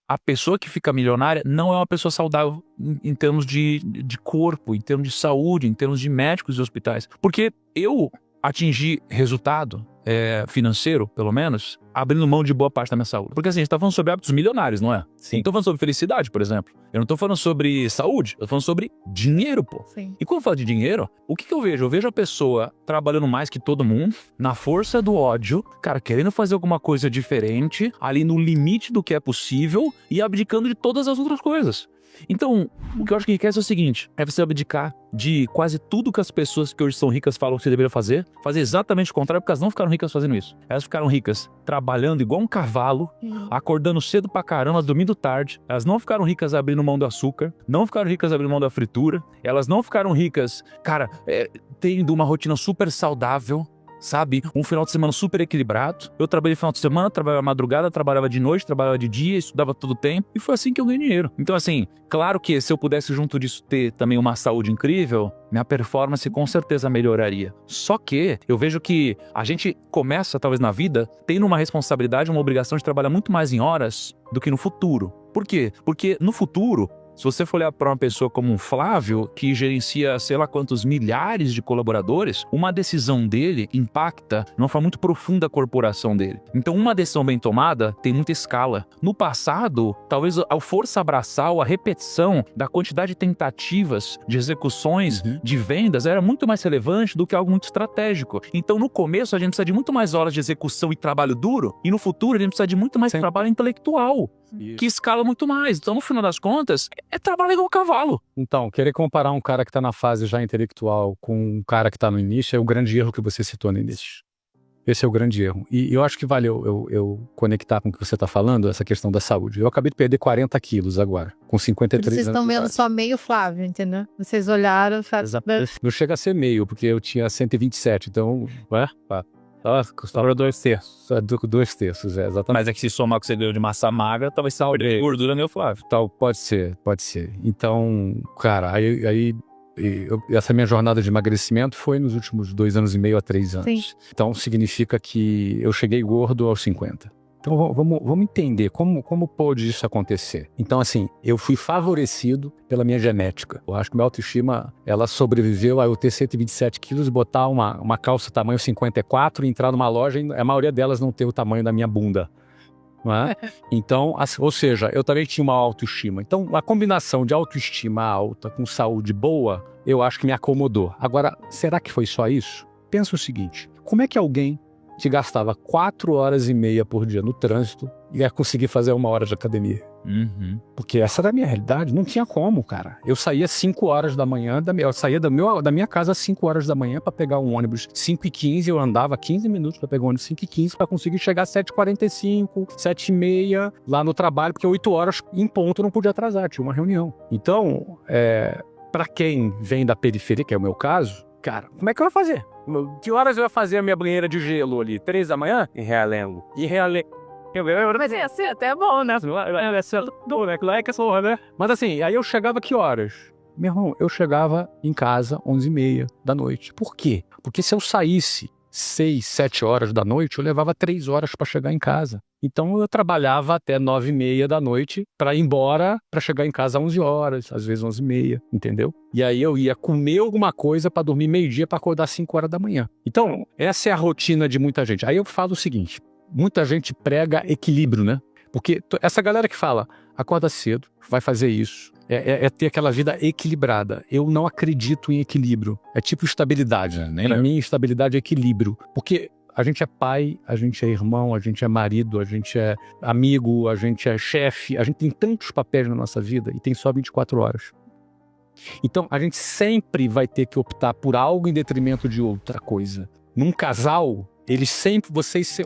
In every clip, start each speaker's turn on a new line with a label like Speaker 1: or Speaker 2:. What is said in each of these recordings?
Speaker 1: a pessoa que fica milionária não é uma pessoa saudável em termos de corpo, em termos de saúde, em termos de médicos e hospitais. Porque eu atingi resultado financeiro, pelo menos, abrindo mão de boa parte da minha saúde. Porque assim, a gente tá falando sobre hábitos milionários, não é?
Speaker 2: Sim.
Speaker 1: Não tô falando sobre felicidade, por exemplo. Eu não tô falando sobre saúde, eu tô falando sobre dinheiro, pô.
Speaker 3: Sim.
Speaker 1: E quando eu falo de dinheiro, o que eu vejo? Eu vejo a pessoa trabalhando mais que todo mundo, na força do ódio, cara, querendo fazer alguma coisa diferente, ali no limite do que é possível e abdicando de todas as outras coisas. Então, o que eu acho que enriquece é o seguinte, é você abdicar de quase tudo que as pessoas que hoje são ricas falam que você deveria fazer exatamente o contrário, porque elas não ficaram ricas fazendo isso. Elas ficaram ricas trabalhando igual um cavalo, acordando cedo pra caramba, dormindo tarde. Elas não ficaram ricas abrindo mão do açúcar, não ficaram ricas abrindo mão da fritura, elas não ficaram ricas, cara, tendo uma rotina super saudável, sabe? Um final de semana super equilibrado. Eu trabalhei final de semana, trabalhava madrugada, trabalhava de noite, trabalhava de dia, estudava todo o tempo. E foi assim que eu ganhei dinheiro. Então, assim, claro que se eu pudesse junto disso ter também uma saúde incrível, minha performance com certeza melhoraria. Só que eu vejo que a gente começa, talvez na vida, tendo uma responsabilidade, uma obrigação de trabalhar muito mais em horas do que no futuro. Por quê? Porque no futuro, se você for olhar para uma pessoa como um Flávio, que gerencia sei lá quantos milhares de colaboradores, uma decisão dele impacta de uma forma muito profunda a corporação dele. Então, uma decisão bem tomada tem muita escala. No passado, talvez a força abraçal, a repetição da quantidade de tentativas, de execuções, de vendas, era muito mais relevante do que algo muito estratégico. Então, no começo, a gente precisa de muito mais horas de execução e trabalho duro, e no futuro, a gente precisa de muito mais trabalho intelectual. Que escala muito mais. Então, no final das contas, é trabalhar igual um cavalo.
Speaker 2: Então, querer comparar um cara que está na fase já intelectual com um cara que está no início é o grande erro que você citou no início. Esse é o grande erro. E eu acho que vale eu conectar com o que você está falando, essa questão da saúde. Eu acabei de perder 40 quilos agora, com 53 anos.
Speaker 3: Vocês estão vendo só meio Flávio, entendeu? Vocês olharam...
Speaker 2: Não chega a ser meio, porque eu tinha 127, então... Custava 2/3. 2/3, exatamente.
Speaker 1: Mas é que se somar o que você deu de massa magra, talvez saúde gordura meu Flávio.
Speaker 2: Então, pode ser. Então, cara, essa minha jornada de emagrecimento foi nos últimos 2 anos e meio a 3 anos.
Speaker 3: Sim.
Speaker 2: Então, significa que eu cheguei gordo aos 50. Então, vamos entender como pôde isso acontecer. Então, assim, eu fui favorecido pela minha genética. Eu acho que minha autoestima, ela sobreviveu a eu ter 127 quilos e botar uma calça tamanho 54 e entrar numa loja e a maioria delas não ter o tamanho da minha bunda. Não é? Então, ou seja, eu também tinha uma autoestima. Então, a combinação de autoestima alta com saúde boa, eu acho que me acomodou. Agora, será que foi só isso? Pensa o seguinte, como é que alguém que gastava 4 horas e meia por dia no trânsito ia conseguir fazer 1 hora de academia? Porque essa era a minha realidade, não tinha como, cara. Eu saía 5 horas da manhã, eu saía da minha casa às 5 horas da manhã para pegar um ônibus 5h15, eu andava 15 minutos para pegar um ônibus 5h15 para conseguir chegar às 7h45, 7h30 lá no trabalho, porque 8 horas em ponto eu não podia atrasar, tinha uma reunião. Então, para quem vem da periferia, que é o meu caso, cara, como é que eu ia fazer? Que horas eu ia fazer a minha banheira de gelo ali? 3 da manhã? Em Realengo.
Speaker 3: Mas ia ser até bom, né?
Speaker 2: Mas assim, aí eu chegava que horas? Meu irmão, eu chegava em casa 11h30 da noite. Por quê? Porque se eu saísse 6, 7 horas da noite, eu levava 3 horas para chegar em casa. Então eu trabalhava até 9h30 da noite para ir embora, para chegar em casa às 11 horas, às vezes 11h30, entendeu? E aí eu ia comer alguma coisa para dormir meio-dia para acordar 5 horas da manhã. Então, essa é a rotina de muita gente. Aí eu falo o seguinte, muita gente prega equilíbrio, né? Porque essa galera que fala, acorda cedo, vai fazer isso, é ter aquela vida equilibrada. Eu não acredito em equilíbrio. É tipo estabilidade. Pra mim, estabilidade é equilíbrio. Porque a gente é pai, a gente é irmão, a gente é marido, a gente é amigo, a gente é chefe. A gente tem tantos papéis na nossa vida e tem só 24 horas. Então, a gente sempre vai ter que optar por algo em detrimento de outra coisa. Num casal,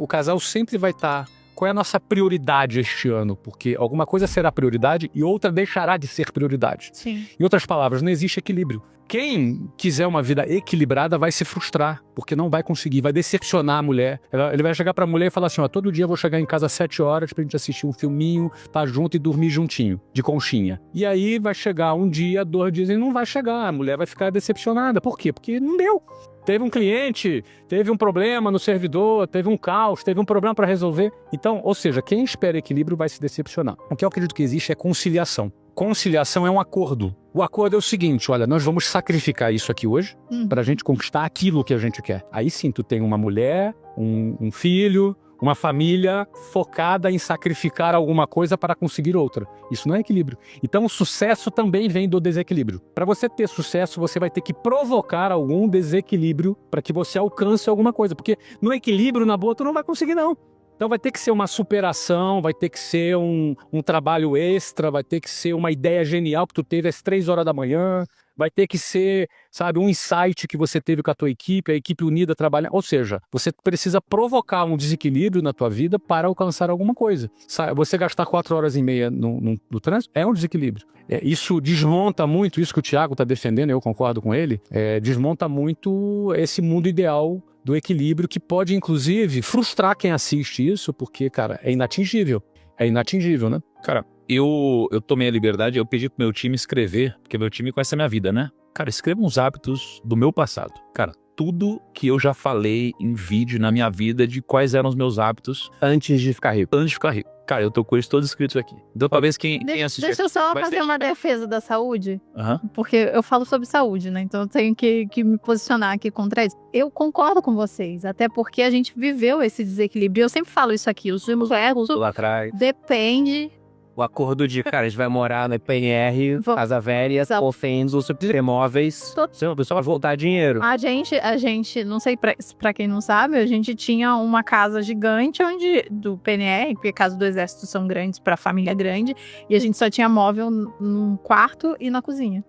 Speaker 2: o casal sempre vai estar... Qual é a nossa prioridade este ano? Porque alguma coisa será prioridade e outra deixará de ser prioridade.
Speaker 3: Sim.
Speaker 2: Em outras palavras, não existe equilíbrio. Quem quiser uma vida equilibrada vai se frustrar, porque não vai conseguir, vai decepcionar a mulher. Ele vai chegar pra mulher e falar assim, todo dia eu vou chegar em casa às 7 horas pra gente assistir um filminho, estar junto e dormir juntinho, de conchinha. E aí vai chegar um dia, 2 dias e não vai chegar, a mulher vai ficar decepcionada. Por quê? Porque não deu. teve um cliente, teve um problema no servidor, teve um caos, teve um problema para resolver. Então, ou seja, quem espera equilíbrio vai se decepcionar. O que eu acredito que existe é conciliação. Conciliação é um acordo. O acordo é o seguinte, olha, nós vamos sacrificar isso aqui hoje para a gente conquistar aquilo que a gente quer. Aí sim, tu tem uma mulher, um filho, uma família focada em sacrificar alguma coisa para conseguir outra. Isso não é equilíbrio. Então o sucesso também vem do desequilíbrio. Para você ter sucesso, você vai ter que provocar algum desequilíbrio para que você alcance alguma coisa. Porque no equilíbrio, na boa, tu não vai conseguir não. Então vai ter que ser uma superação, vai ter que ser um trabalho extra, vai ter que ser uma ideia genial que tu teve às 3 horas da manhã, vai ter que ser, sabe, um insight que você teve com a tua equipe, a equipe unida trabalhando. Ou seja, você precisa provocar um desequilíbrio na tua vida para alcançar alguma coisa. Você gastar 4 horas e meia no trânsito é um desequilíbrio. Isso desmonta muito, isso que o Thiago está defendendo, eu concordo com ele, desmonta muito esse mundo ideal do equilíbrio, que pode, inclusive, frustrar quem assiste isso, porque, cara, é inatingível. É inatingível, né?
Speaker 1: Cara, eu tomei a liberdade, eu pedi pro meu time escrever, porque meu time conhece a minha vida, né? Cara, escreva uns hábitos do meu passado. Cara, tudo que eu já falei em vídeo na minha vida de quais eram os meus hábitos
Speaker 4: Antes de ficar rico.
Speaker 1: antes de ficar rico. Cara, eu tô com eles todos escritos aqui. Então talvez quem assistir...
Speaker 3: Deixa eu só
Speaker 1: vai
Speaker 3: fazer
Speaker 1: ser-
Speaker 3: uma defesa da saúde,
Speaker 1: Aham.
Speaker 3: porque eu falo sobre saúde, né? Então eu tenho que me posicionar aqui contra isso. Eu concordo com vocês, até porque a gente viveu esse desequilíbrio. Eu sempre falo isso aqui, os erros
Speaker 4: Lá atrás.
Speaker 3: depende.
Speaker 4: O acordo de, cara, a gente vai morar na PNR, Casa Velha,
Speaker 3: Exato.
Speaker 4: Consenso, imóveis. O pessoal vai voltar dinheiro.
Speaker 3: A gente, não sei pra quem não sabe, a gente tinha uma casa gigante do PNR, porque casas do exército são grandes pra família grande, e a gente só tinha móvel num quarto e na cozinha.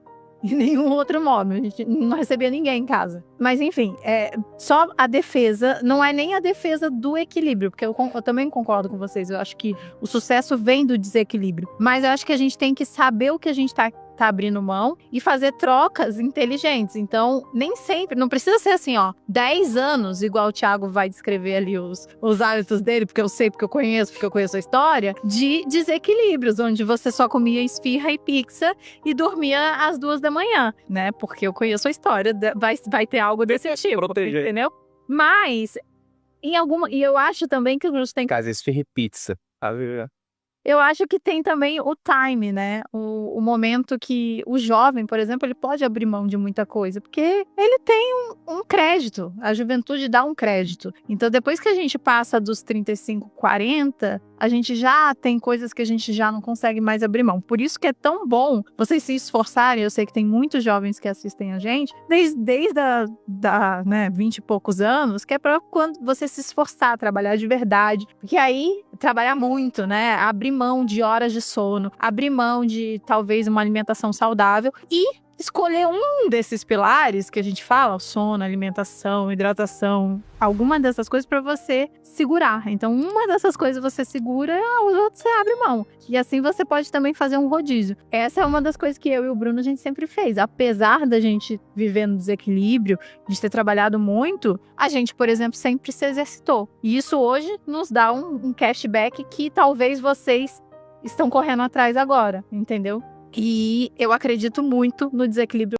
Speaker 3: E nenhum outro móvel, a gente não recebia ninguém em casa. Mas enfim, só a defesa, não é nem a defesa do equilíbrio, porque eu também concordo com vocês, eu acho que o sucesso vem do desequilíbrio. Mas eu acho que a gente tem que saber o que a gente tá abrindo mão e fazer trocas inteligentes. Então, nem sempre, não precisa ser assim, 10 anos, igual o Thiago vai descrever ali os hábitos dele, porque eu sei, porque eu conheço a história, de desequilíbrios, onde você só comia esfirra e pizza e dormia às 2 da manhã, né? Porque eu conheço a história, vai ter algo desse tipo,
Speaker 4: Proteger.
Speaker 3: entendeu? Mas, e eu acho também que o Bruce tem
Speaker 4: Casa, esfirra e pizza.
Speaker 3: Eu acho que tem também o time, né? O momento que o jovem, por exemplo, ele pode abrir mão de muita coisa, porque ele tem um crédito. A juventude dá um crédito. Então, depois que a gente passa dos 35, 40, a gente já tem coisas que a gente já não consegue mais abrir mão. Por isso que é tão bom vocês se esforçarem. Eu sei que tem muitos jovens que assistem a gente, desde né, 20 e poucos anos, que é para quando você se esforçar, trabalhar de verdade. Porque aí, trabalhar muito, né? Abrir mão de horas de sono, abrir mão de talvez uma alimentação saudável e escolher um desses pilares que a gente fala, sono, alimentação, hidratação, alguma dessas coisas para você segurar. Então, uma dessas coisas você segura, os outros você abre mão. E assim você pode também fazer um rodízio. Essa é uma das coisas que eu e o Bruno a gente sempre fez. Apesar da gente viver no desequilíbrio, de ter trabalhado muito, a gente, por exemplo, sempre se exercitou. E isso hoje nos dá um cashback que talvez vocês estão correndo atrás agora, entendeu? E eu acredito muito no desequilíbrio